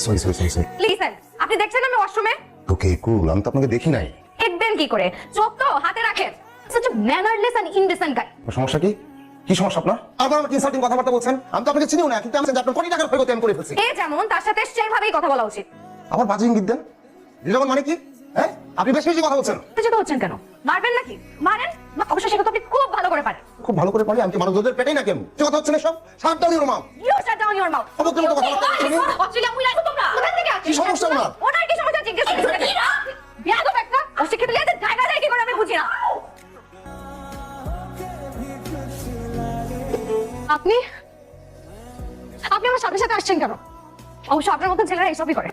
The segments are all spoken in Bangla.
Sorry sorry sorry sorry. Listen, আপনি দেখছেন আমি ওয়াশরুমে? ওকে কুল, আমি তো আপনাকে দেখি নাই। দেখবেন কি করে? চোখ তো হাতে রাখেন। such a mannerless and indecent guy. সমস্যা কি? কি সমস্যা আপনার? আবার আমাকে ইনসাল্টিং কথাবার্তা বলছেন। আমি তো আপনাকে চিনিও না, কিন্তু আমি জানি আপনার কোটি টাকার ক্ষয়ক্ষতি আমি করে ফেলছি। এ যেমন তার সাথে সেইভাবেই কথা বলা উচিত। আবার বাজে ইঙ্গিত দেন। নির্মল মানে কি? হ্যাঁ, আপনি বেশি বেশি কথা বলছেন। কিছু তো হচ্ছেন কেন? মারবেন নাকি? মারেন। অবশ্য সেটা তো আপনি খুব ভালো করে পারেন। খুব ভালো করে পারি, আমি কি মানবদের পেটেই না কেন? কি কথা হচ্ছে না সব? Shut down your mouth. You shut down your mouth. অবশ্যই মতো কথা বলতে শুনি। অস্ট্রেলিয়া মুই লাগো তোমরা। কোথা থেকে আসছো? কি সমস্যা ওনার? ওনার কি সমস্যা জিজ্ঞেস করছেন? বিয়াদব একটা। অশিক্ষিত লিয়াতে জায়গা যায় কি করে আমি বুঝি না। আপনি আমার সাথে সাথে আসছেন কেন? অবশ্য আপনার মতো ছেলেরা এইসবই করে।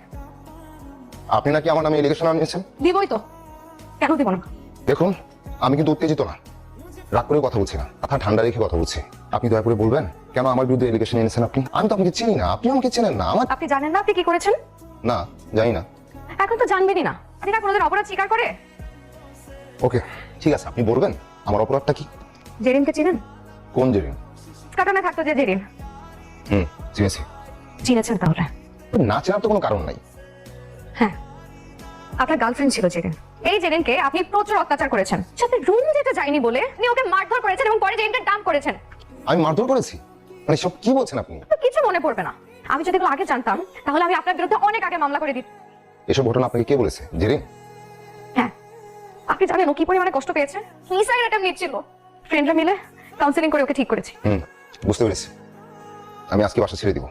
আপনি নাকি আমার নামে এলিগেশন আনিয়েছেন? দিবই তো, কেন দিব না? দেখুন, আমি কিন্তু উত্তেজিত না, রাগ করে কথা বলছি না, মাথা ঠান্ডা রেখে কথা বলছি। আপনি দয়া করে বলবেন কেন আমার বিরুদ্ধে এলিগেশন এনেছেন আপনি? আমি তো আপনাকে চিনি না, আপনি আমাকে চেনেন না। আমার আপনি জানেন না আপনি কি করেছেন? না, জানি না। এখন তো জানবেনই না। আপনি না কোনোদিন অপরাধ স্বীকার করে? ওকে, ঠিক আছে, আপনি বলবেন আমার অপরাধটা কি? জেরিনকে চিনেন? কোন জেরিন? কাটানে থাকতো যে জেরিন। চিনেছি। চিনেছেন তাহলে? না চেনার তো কোনো কারণ নাই। হ্যাঁ, আপনার গার্লফ্রেন্ড ছিল জেরিন। এই জেরিনকে আপনি প্রচুর অত্যাচার করেছেন। সাথে রুম যেতে যায়নি বলে আপনি ওকে মারধর করেছেন এবং পরে জেরিনকে ডাম্প করেছেন। আমি মারধর করেছি? মানে সব কি বলছেন আপনি? তো কিছু মনে পড়বে না। আমি যদি এগুলো আগে জানতাম তাহলে আমি আপনার বিরুদ্ধে অনেক আগে মামলা করে দিতাম। এসব ঘটনা আপনাকে কে বলেছে? জেরিন? হ্যাঁ, আপনি জানেন ও কি পরিমাণে কষ্ট পেয়েছে? সুইসাইড অ্যাটেম্প নিচ্ছিল। ফ্রেন্ডরা মিলে কাউন্সেলিং করে ওকে ঠিক করেছি। বুঝতে পেরেছি। আমি আজকে বাসা ছেড়ে দিব।